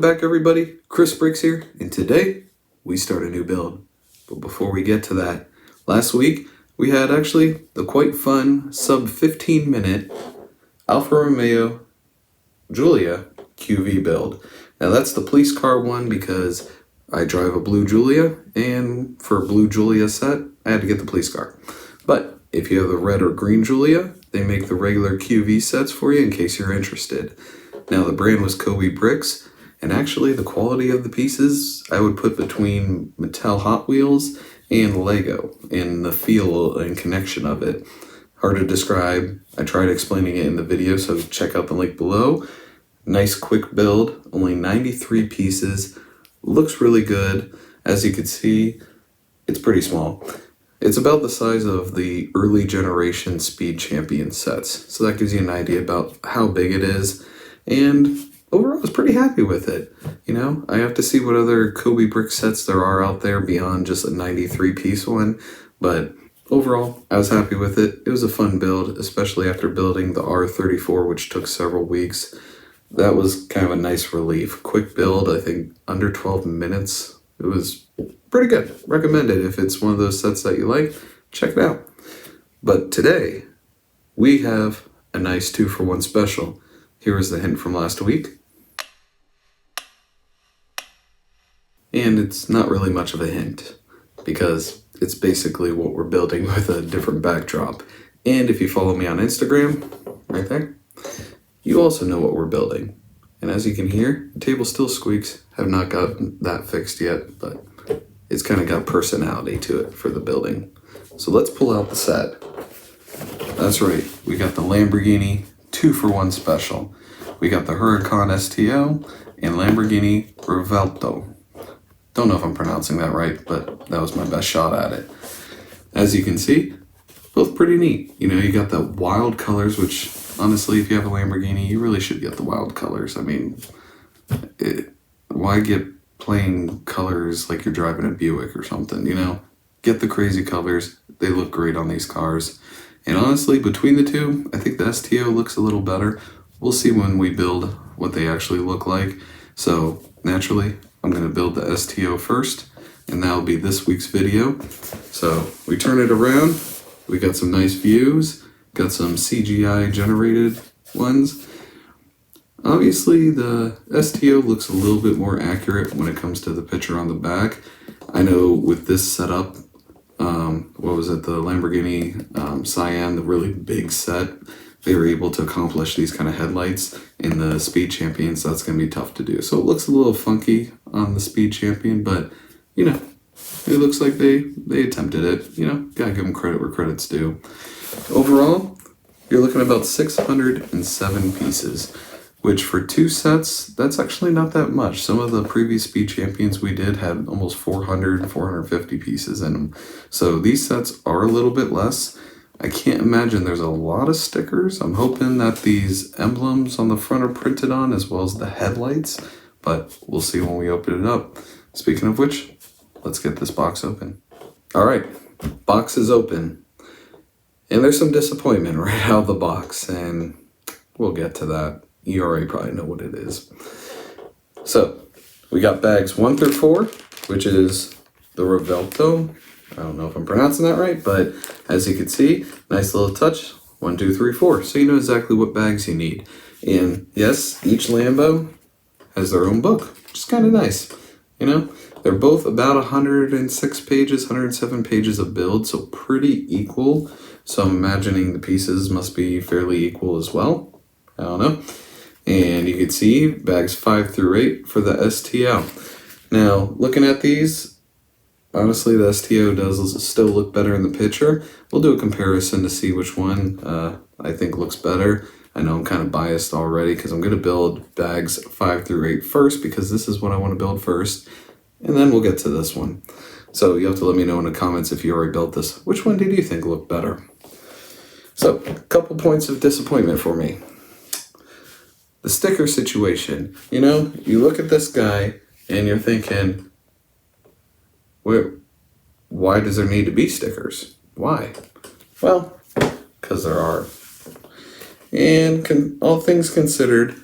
back everybody, Chris Briggs here, and today we start a new build. But before we get to that, last week we had actually the quite fun sub 15 minute Alfa Romeo Giulia QV build. Now that's the police car one because I drive a blue Giulia, and for a blue Giulia set I had to get the police car. But if you have the red or green Giulia, they make the regular QV sets for you in case you're interested. Now the brand was Kobe Bricks, and actually the quality of the pieces I would put between Mattel Hot Wheels and Lego in the feel and connection of it. Hard to describe. I tried explaining it in the video, so check out the link below. Nice quick build, only 93 pieces, looks really good. As you can see, it's pretty small. It's about the size of the early generation Speed Champion sets, so that gives you an idea about how big it is. And overall, I was pretty happy with it. You know, I have to see what other Kobe Brick sets there are out there beyond just a 93 piece one. But overall, I was happy with it. It was a fun build, especially after building the R34, which took several weeks. That was kind of a nice relief. Quick build, I think under 12 minutes. It was pretty good. Recommend it. If it's one of those sets that you like, check it out. But today, we have a nice 2-for-1 special. Here is the hint from last week. And it's not really much of a hint, because it's basically what we're building with a different backdrop. And if you follow me on Instagram, right there, you also know what we're building. And as you can hear, the table still squeaks. Have not gotten that fixed yet, but it's kind of got personality to it for the building. So let's pull out the set. That's right, we got the Lamborghini 2-for-1 special. We got the Huracán STO and Lamborghini Revuelto. Don't know if I'm pronouncing that right, but that was my best shot at it. As you can see, both pretty neat. You know, you got the wild colors, which honestly, if you have a Lamborghini, you really should get the wild colors. I mean, why get plain colors like you're driving a Buick or something, you know? Get the crazy colors. They look great on these cars. And honestly, between the two, I think the STO looks a little better. We'll see when we build what they actually look like. So naturally, I'm going to build the STO first, and that'll be this week's video. So we turn it around. We got some nice views. Got some CGI generated ones. Obviously, the STO looks a little bit more accurate when it comes to the picture on the back. I know with this setup, what was it, the Lamborghini Cyan, the really big set, they were able to accomplish these kind of headlights in the Speed Champion, so that's going to be tough to do. So it looks a little funky on the Speed Champion, but, you know, it looks like they attempted it. You know, gotta give them credit where credit's due. Overall, you're looking at about 607 pieces, which for 2 sets, that's actually not that much. Some of the previous Speed Champions we did had almost 400, 450 pieces in them. So these sets are a little bit less. I can't imagine there's a lot of stickers. I'm hoping that these emblems on the front are printed on, as well as the headlights, but we'll see when we open it up. Speaking of which, let's get this box open. All right, box is open. And there's some disappointment right out of the box, and we'll get to that. You already probably know what it is. So, we got bags 1 through 4, which is the Revuelto. I don't know if I'm pronouncing that right, but as you can see, nice little touch. 1, 2, 3, 4. So you know exactly what bags you need. And yes, each Lambo has their own book, which is kind of nice. You know, they're both about 106 pages, 107 pages of build, so pretty equal. So I'm imagining the pieces must be fairly equal as well. I don't know. And you can see bags 5 through 8 for the STO. Now, looking at these, honestly, the STO does still look better in the picture. We'll do a comparison to see which one I think looks better. I know I'm kind of biased already because I'm going to build bags 5 through 8 first, because this is what I want to build first. And then we'll get to this one. So you have to let me know in the comments if you already built this. Which one did you think looked better? So, a couple points of disappointment for me. The sticker situation. You know, you look at this guy and you're thinking, why does there need to be stickers? Why? Well, because there are. And all things considered,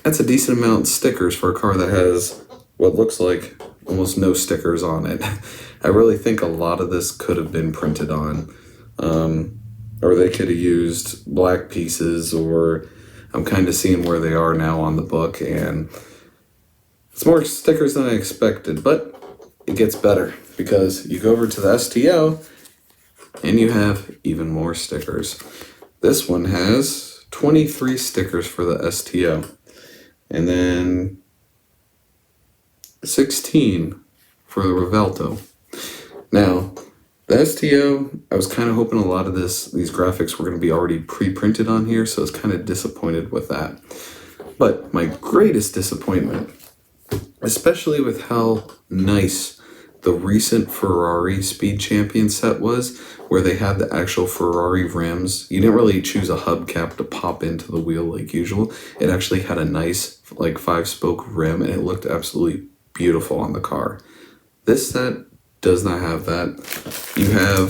That's a decent amount of stickers for a car that has what looks like almost no stickers on it. I really think a lot of this could have been printed on, or they could have used black pieces, or I'm kind of seeing where they are now on the book, and it's more stickers than I expected, but it gets better because you go over to the STO and you have even more stickers. This one has 23 stickers for the STO, and then 16 for the Revuelto. Now, the STO, I was kind of hoping a lot of these graphics were going to be already pre-printed on here, so I was kind of disappointed with that. But my greatest disappointment, especially with how nice the recent Ferrari Speed Champion set was, where they had the actual Ferrari rims. You didn't really choose a hubcap to pop into the wheel like usual. It actually had a nice like 5-spoke rim, and it looked absolutely beautiful on the car. This set does not have that. You have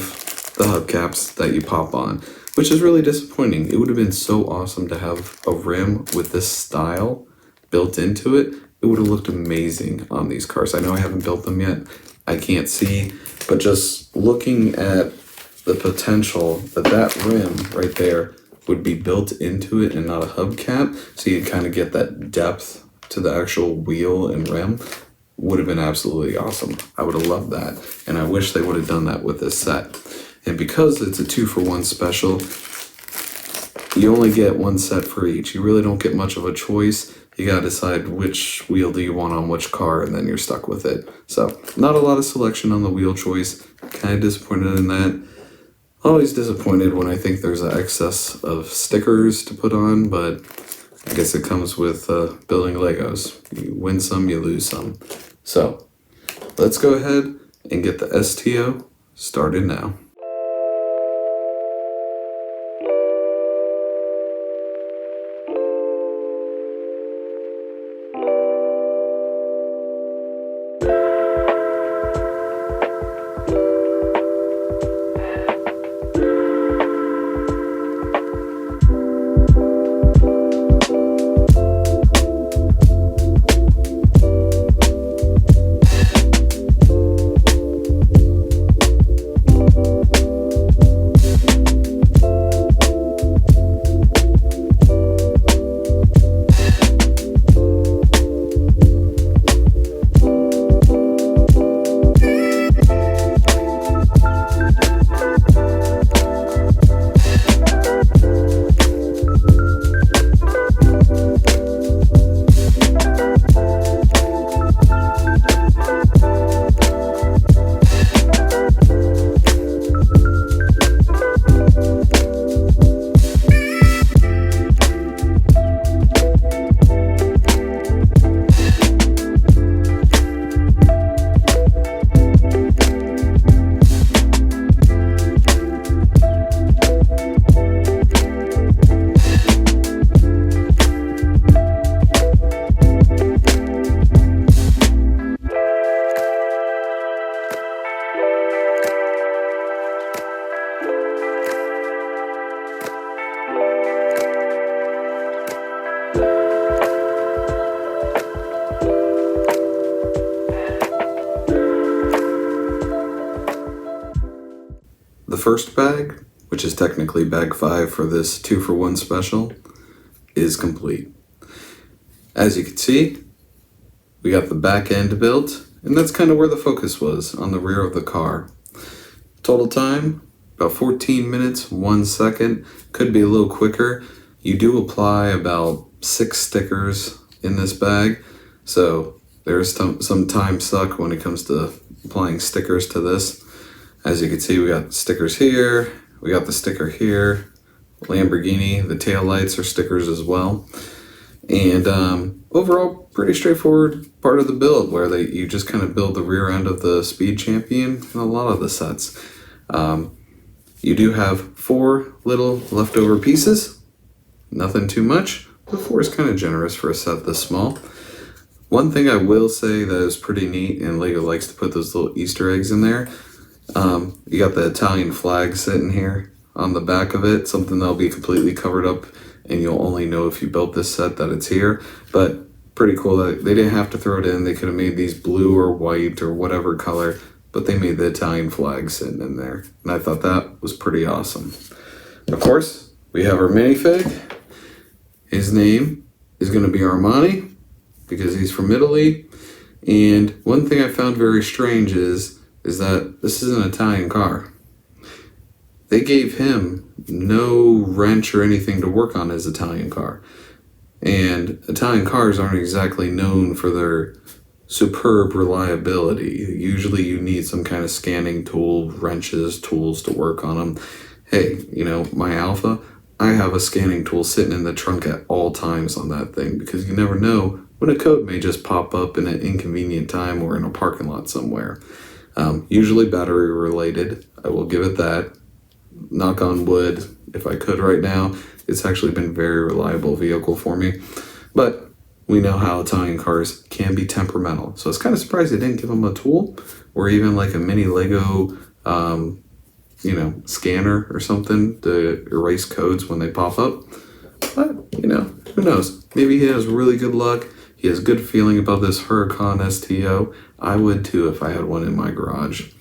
the hubcaps that you pop on, which is really disappointing. It would have been so awesome to have a rim with this style built into it. It would have looked amazing on these cars. I know I haven't built them yet. I can't see, but just looking at the potential that rim right there would be built into it and not a hubcap, so you kind of get that depth to the actual wheel and rim, would have been absolutely awesome. I would have loved that, and I wish they would have done that with this set. And because it's a 2-for-1 special, you only get one set for each. You really don't get much of a choice. You gotta decide which wheel do you want on which car, and then you're stuck with it. So, not a lot of selection on the wheel choice. Kind of disappointed in that. Always disappointed when I think there's an excess of stickers to put on, but I guess it comes with building Legos. You win some, you lose some. So, let's go ahead and get the STO started now. The first bag, which is technically bag 5 for this 2-for-1 special, is complete. As you can see, we got the back end built, and that's kind of where the focus was, on the rear of the car. Total time, about 14 minutes, 1 second. Could be a little quicker. You do apply about 6 stickers in this bag, so there's some time suck when it comes to applying stickers to this. As you can see, we got stickers here, we got the sticker here, Lamborghini, the tail lights are stickers as well. And overall, pretty straightforward part of the build, where you just kind of build the rear end of the Speed Champion in a lot of the sets. You do have 4 little leftover pieces, nothing too much, but 4 is kind of generous for a set this small. One thing I will say that is pretty neat, and LEGO likes to put those little Easter eggs in there. You got the Italian flag sitting here on the back of it, something that'll be completely covered up and you'll only know if you built this set that it's here. But pretty cool that they didn't have to throw it in. They could have made these blue or white or whatever color, but they made the Italian flag sitting in there. And I thought that was pretty awesome. Of course, we have our minifig. His name is going to be Armani because he's from Italy. And one thing I found very strange is that this is an Italian car. They gave him no wrench or anything to work on his Italian car. And Italian cars aren't exactly known for their superb reliability. Usually you need some kind of scanning tool, wrenches, tools to work on them. Hey, my Alfa, I have a scanning tool sitting in the trunk at all times on that thing because you never know when a code may just pop up in an inconvenient time or in a parking lot somewhere. Usually battery related, I will give it that. Knock on wood, if I could right now, it's actually been a very reliable vehicle for me. But we know how Italian cars can be temperamental. So I was kind of surprised they didn't give him a tool or even like a mini Lego, scanner or something to erase codes when they pop up. But, who knows? Maybe he has really good luck. He has good feeling about this Huracán STO. I would too if I had one in my garage.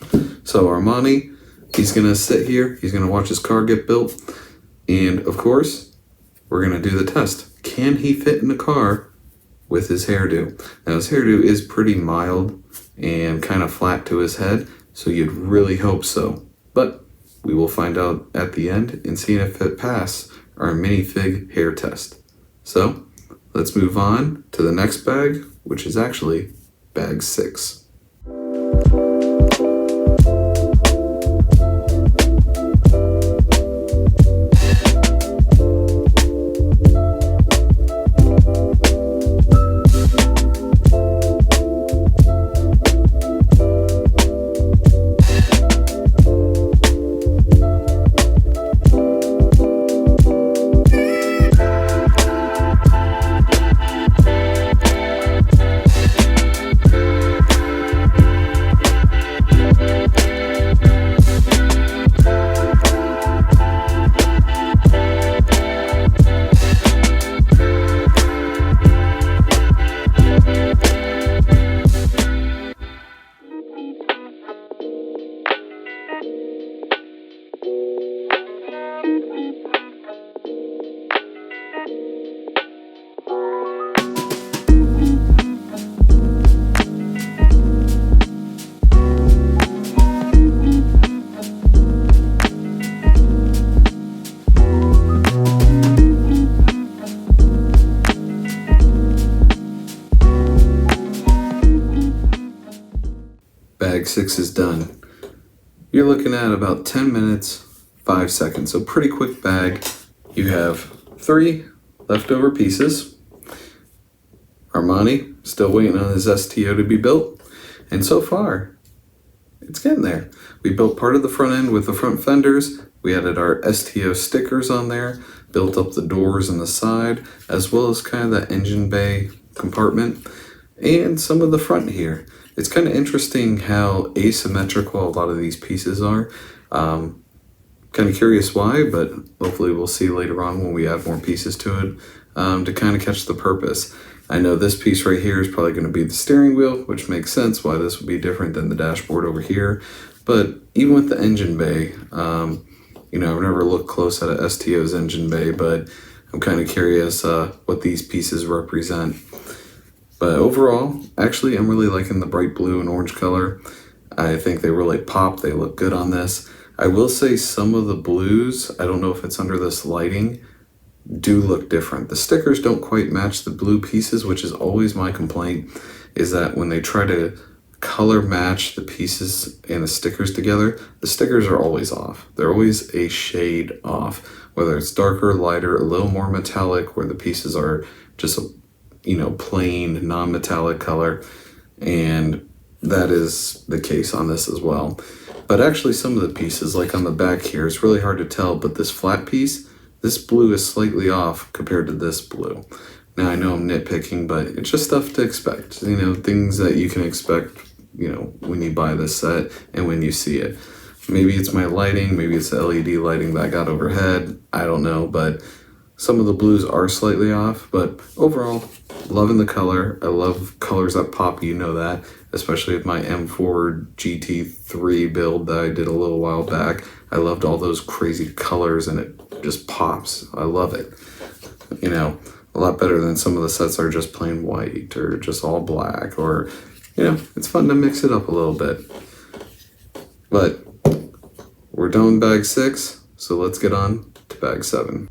So Armani, he's going to sit here. He's going to watch his car get built. And of course, we're going to do the test. Can he fit in the car with his hairdo? Now his hairdo is pretty mild and kind of flat to his head, so you'd really hope so. But we will find out at the end and see if it passes our minifig hair test. So let's move on to the next bag, which is actually bag 6. Bag 6 is done. You're looking at about 10 minutes, 5 seconds. So pretty quick bag. You have 3 leftover pieces. Armani, still waiting on his STO to be built. And so far, it's getting there. We built part of the front end with the front fenders. We added our STO stickers on there, built up the doors and the side, as well as kind of the engine bay compartment, and some of the front here. It's kind of interesting how asymmetrical a lot of these pieces are. Kind of curious why, but hopefully we'll see later on when we add more pieces to it to kind of catch the purpose. I know this piece right here is probably going to be the steering wheel, which makes sense why this would be different than the dashboard over here. But even with the engine bay, I've never looked close at a STO's engine bay, but I'm kind of curious what these pieces represent. But overall, actually, I'm really liking the bright blue and orange color. I think they really pop. They look good on this. I will say some of the blues, I don't know if it's under this lighting, do look different. The stickers don't quite match the blue pieces, which is always my complaint, is that when they try to color match the pieces and the stickers together, the stickers are always off. They're always a shade off, whether it's darker, lighter, a little more metallic, where the pieces are just a plain non-metallic color, and that is the case on this as well. But actually some of the pieces, like on the back here, it's really hard to tell, but this flat piece, this blue is slightly off compared to this blue. Now I know I'm nitpicking, but it's just stuff to expect, things that you can expect, when you buy this set and when you see it. Maybe it's my lighting, maybe it's the LED lighting that I got overhead, I don't know, but Some of the blues are slightly off, but overall, loving the color. I love colors that pop, you know that, especially with my M4 GT3 build that I did a little while back. I loved all those crazy colors and it just pops. I love it. You know, a lot better than some of the sets that are just plain white or just all black, or, you know, it's fun to mix it up a little bit. But we're done with bag 6, so let's get on to bag 7.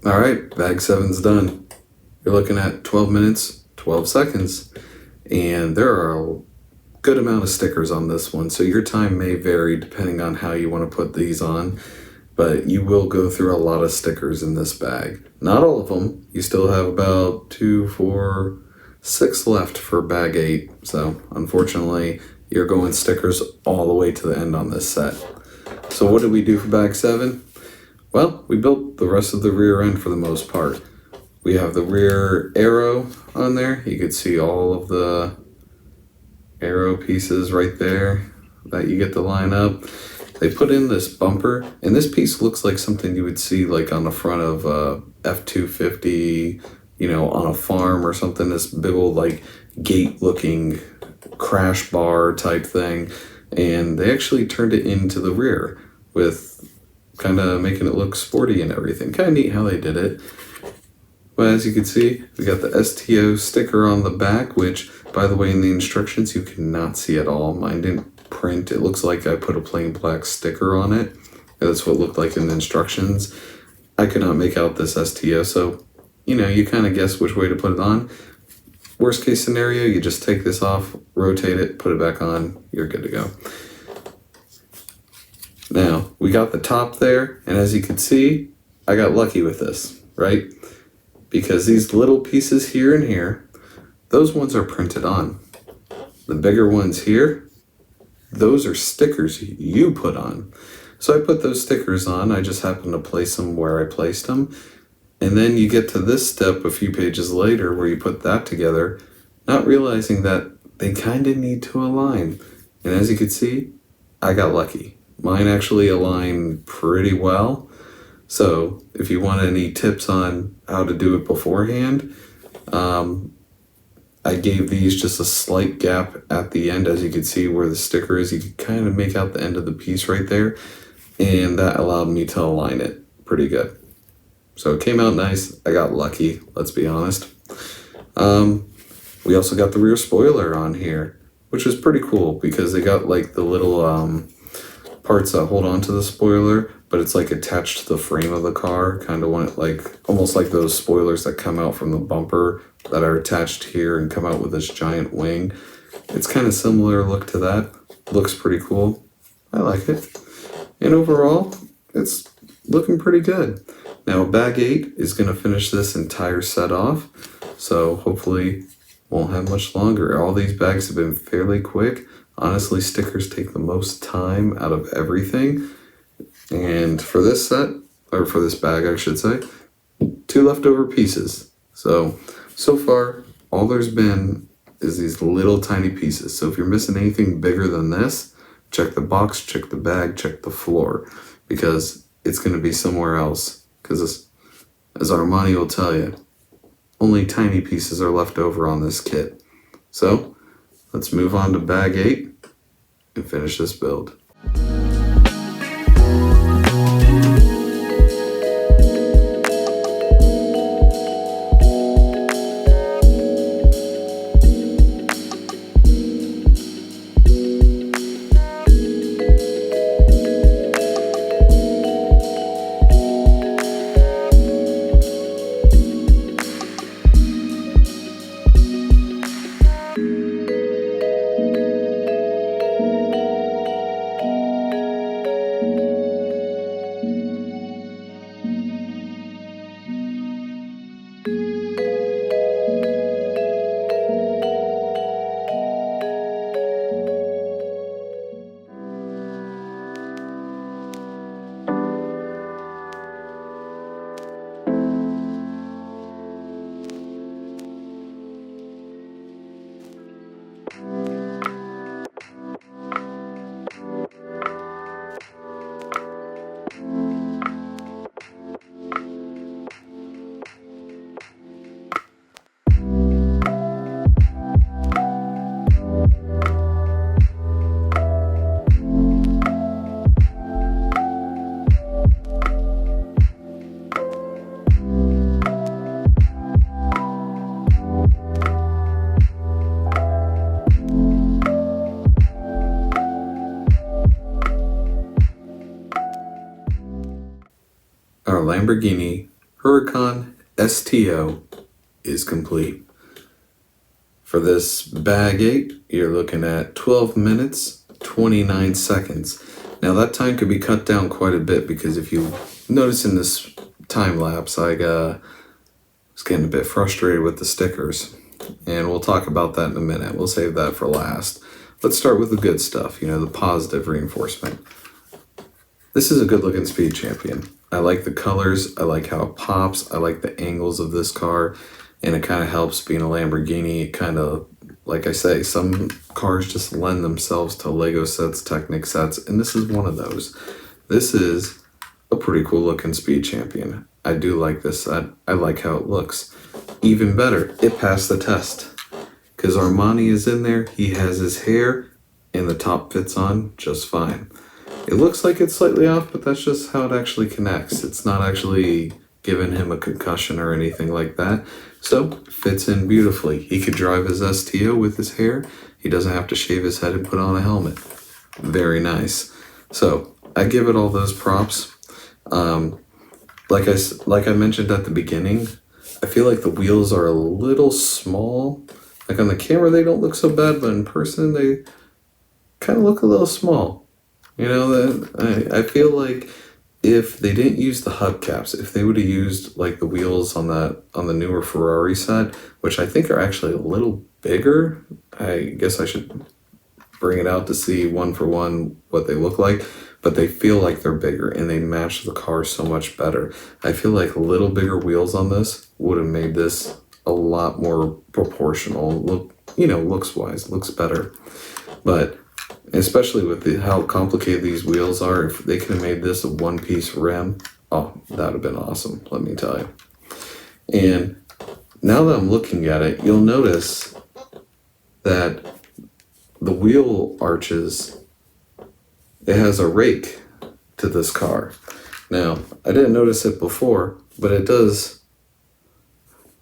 Alright, bag 7's done. You're looking at 12 minutes, 12 seconds, and there are a good amount of stickers on this one, so your time may vary depending on how you want to put these on, but you will go through a lot of stickers in this bag. Not all of them. You still have about 2, 4, 6 left for bag 8, so unfortunately you're going stickers all the way to the end on this set. So what did we do for bag 7? Well, we built the rest of the rear end for the most part. We have the rear aero on there. You can see all of the aero pieces right there that you get to line up. They put in this bumper, and this piece looks like something you would see like on the front of a F-250, you know, on a farm or something. This big old like gate looking crash bar type thing. And they actually turned it into the rear with kind of making it look sporty and everything. Kind of neat how they did it. But as you can see, we got the STO sticker on the back, which, by the way, in the instructions, you cannot see at all. Mine didn't print. It looks like I put a plain black sticker on it. That's what it looked like in the instructions. I could not make out this STO, so, you know, you kind of guess which way to put it on. Worst case scenario, you just take this off, rotate it, put it back on, you're good to go. Now, we got the top there, and as you can see, I got lucky with this, right? Because these little pieces here and here, those ones are printed on. The bigger ones here, those are stickers you put on. So I put those stickers on, I just happened to place them where I placed them. And then you get to this step a few pages later where you put that together, not realizing that they kind of need to align. And as you can see, I got lucky. Mine actually align pretty well. So if you want any tips on how to do it beforehand, I gave these just a slight gap at the end. As you can see where the sticker is, you can kind of make out the end of the piece right there. And that allowed me to align it pretty good. So it came out nice. I got lucky, let's be honest. We also got the rear spoiler on here, which was pretty cool because they got like the little parts that hold on to the spoiler, but it's like attached to the frame of the car, kind of want like almost like those spoilers that come out from the bumper that are attached here and come out with this giant wing. It's kind of similar look to that. Looks pretty cool. I like it. And overall, it's looking pretty good. Now bag 8 is going to finish this entire set off, so hopefully won't have much longer. All these bags have been fairly quick. Honestly, stickers take the most time out of everything. And for this set, or for this bag, I should say, 2 leftover pieces. So far, all there's been is these little tiny pieces. So if you're missing anything bigger than this, check the box, check the bag, check the floor, because it's going to be somewhere else. Because as Armani will tell you, only tiny pieces are left over on this kit. So let's move on to bag 8 and finish this build. Our Lamborghini Huracán STO is complete. For this bag 8, you're looking at 12 minutes, 29 seconds. Now that time could be cut down quite a bit, because if you notice in this time lapse, I was getting a bit frustrated with the stickers. And we'll talk about that in a minute. We'll save that for last. Let's start with the good stuff, the positive reinforcement. This is a good looking Speed Champion. I like the colors, I like how it pops, I like the angles of this car, and it kind of helps being a Lamborghini. It kind of, like I say, some cars just lend themselves to Lego sets, Technic sets, and this is one of those. This is a pretty cool looking Speed Champion. I do like this set. I like how it looks. Even better, it passed the test. Because Armani is in there, he has his hair, and the top fits on just fine. It looks like it's slightly off, but that's just how it actually connects. It's not actually giving him a concussion or anything like that. So, fits in beautifully. He could drive his STO with his hair. He doesn't have to shave his head and put on a helmet. Very nice. So, I give it all those props. Like I mentioned at the beginning, I feel like the wheels are a little small. Like on the camera, they don't look so bad, but in person, they kind of look a little small. I feel like if they didn't use the hubcaps, if they would have used like the wheels on the newer Ferrari set, which I think are actually a little bigger, I guess I should bring it out to see one for one what they look like, but they feel like they're bigger and they match the car so much better. I feel like a little bigger wheels on this would have made this a lot more proportional. Looks wise, looks better. But especially with how complicated these wheels are, if they could have made this a one-piece rim, oh, that would have been awesome, let me tell you. And now that I'm looking at it, you'll notice that the wheel arches, it has a rake to this car. Now, I didn't notice it before, but it does,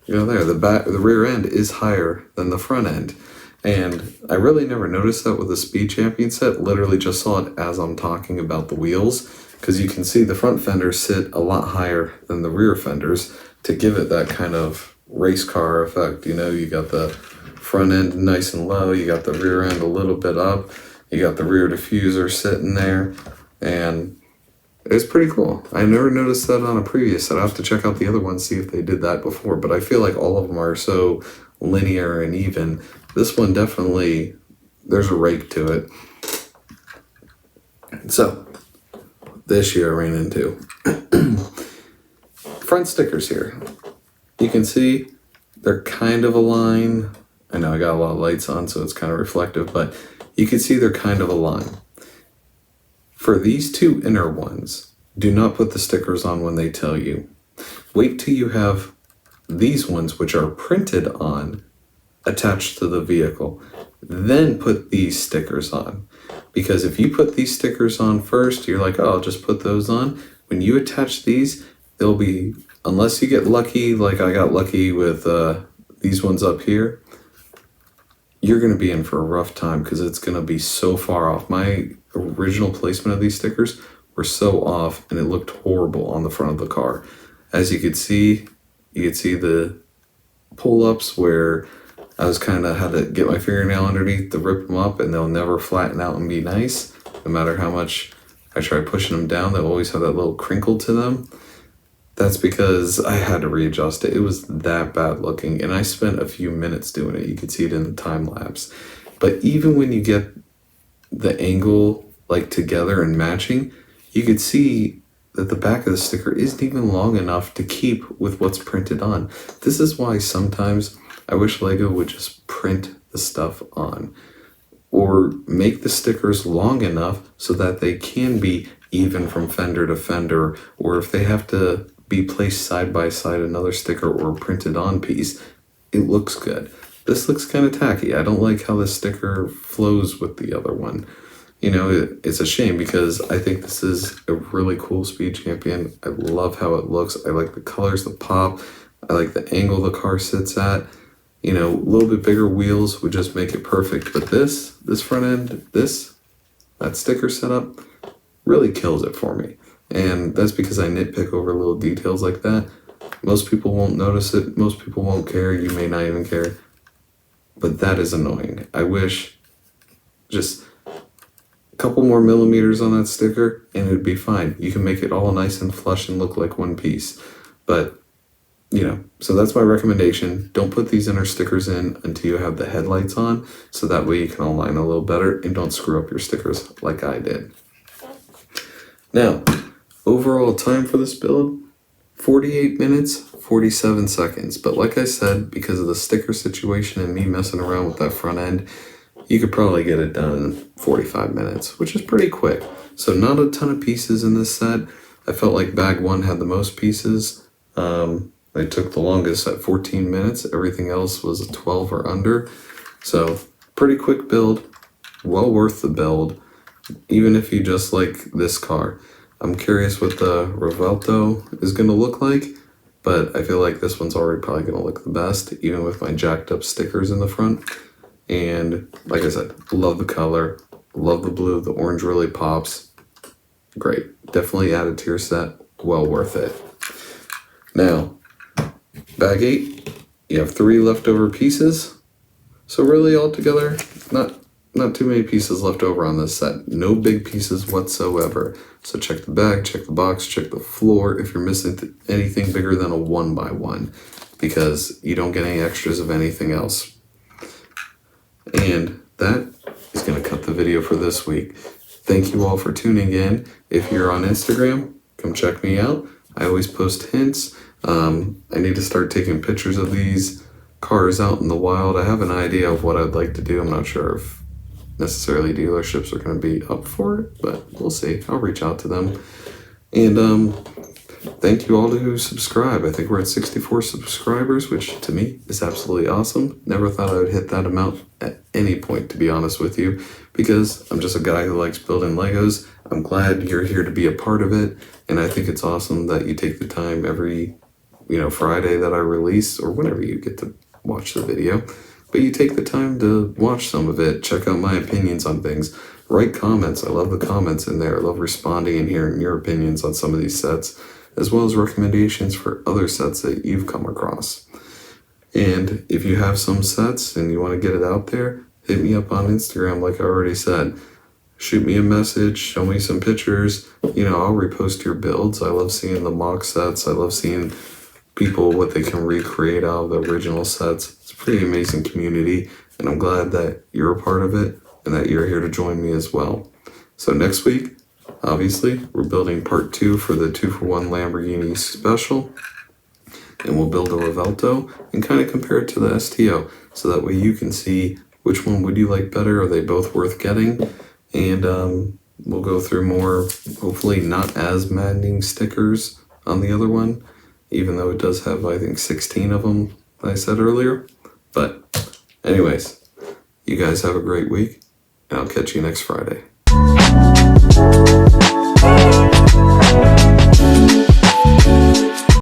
the rear end is higher than the front end. And I really never noticed that with the Speed Champion set. Literally just saw it as I'm talking about the wheels, because you can see the front fenders sit a lot higher than the rear fenders to give it that kind of race car effect. You got the front end nice and low, you got the rear end a little bit up, you got the rear diffuser sitting there, and it's pretty cool. I never noticed that on a previous set. I'll have to check out the other ones, see if they did that before, but I feel like all of them are so linear and even. This one definitely, there's a rake to it. So, this year I ran into front stickers here. You can see they're kind of a line. I know I got a lot of lights on, so it's kind of reflective, but you can see they're kind of a line. For these two inner ones, do not put the stickers on when they tell you. Wait till you have these ones, which are printed on, attached to the vehicle. Then put these stickers on. Because if you put these stickers on first, you're like, oh, I'll just put those on. When you attach these, they'll be, unless you get lucky, like I got lucky with these ones up here, you're going to be in for a rough time because it's going to be so far off. My original placement of these stickers were so off and it looked horrible on the front of the car. As you could see the pull-ups where I was kind of had to get my fingernail underneath to rip them up, and they'll never flatten out and be nice. No matter how much I try pushing them down, they'll always have that little crinkle to them. That's because I had to readjust it. It was that bad looking, and I spent a few minutes doing it. You could see it in the time lapse. But even when you get the angle like together and matching, you could see that the back of the sticker isn't even long enough to keep with what's printed on. This is why sometimes I wish Lego would just print the stuff on, or make the stickers long enough so that they can be even from fender to fender, or if they have to be placed side by side another sticker or printed on piece, it looks good. This looks kind of tacky. I don't like how the sticker flows with the other one. You know, it's a shame because I think this is a really cool Speed Champion. I love how it looks. I like the colors, the pop. I like the angle the car sits at. You know, a little bit bigger wheels would just make it perfect. But this front end, that sticker setup really kills it for me. And that's because I nitpick over little details like that. Most people won't notice it. Most people won't care. You may not even care. But that is annoying. I wish just a couple more millimeters on that sticker and it'd be fine. You can make it all nice and flush and look like one piece. But, you know, so that's my recommendation. Don't put these inner stickers in until you have the headlights on, so that way you can align a little better and don't screw up your stickers like I did. Now, overall time for this build, 48 minutes, 47 seconds. But like I said, because of the sticker situation and me messing around with that front end, you could probably get it done in 45 minutes, which is pretty quick. So not a ton of pieces in this set. I felt like bag one had the most pieces. They took the longest at 14 minutes. Everything else was a 12 or under. So pretty quick build, well worth the build, even if you just like this car. I'm curious what the Revuelto is going to look like, but I feel like this one's already probably going to look the best, even with my jacked up stickers in the front. And like I said, love the color, love the blue, the orange really pops. Great, definitely added to your set, well worth it. Now, bag 8, you have 3 leftover pieces. So really altogether, not too many pieces left over on this set. No big pieces whatsoever. So check the bag, check the box, check the floor if you're missing anything bigger than a 1x1, because you don't get any extras of anything else. And that is going to cut the video for this week. Thank you all for tuning in. If you're on Instagram, come check me out. I always post hints. I need to start taking pictures of these cars out in the wild. I have an idea of what I'd like to do. I'm not sure if necessarily dealerships are going to be up for it, but we'll see. I'll reach out to them. And thank you all who subscribe. I think we're at 64 subscribers, which to me is absolutely awesome. Never thought I would hit that amount at any point, to be honest with you, because I'm just a guy who likes building Legos. I'm glad you're here to be a part of it, and I think it's awesome that you take the time every, Friday that I release, or whenever you get to watch the video, but you take the time to watch some of it, check out my opinions on things, write comments. I love the comments in there. I love responding and hearing your opinions on some of these sets, as well as recommendations for other sets that you've come across. And if you have some sets and you want to get it out there, hit me up on Instagram like I already said. Shoot me a message, show me some pictures. I'll repost your builds. I love seeing the mock sets. I love seeing people, what they can recreate out of the original sets. It's a pretty amazing community, and I'm glad that you're a part of it and that you're here to join me as well. So next week, obviously, we're building part 2 for the 2-for-1 Lamborghini special. and we'll build a Revuelto and kind of compare it to the STO, so that way you can see which one would you like better. Are they both worth getting? And we'll go through more, hopefully not as maddening stickers on the other one, even though it does have, I think, 16 of them, I said earlier. But anyways, you guys have a great week, and I'll catch you next Friday.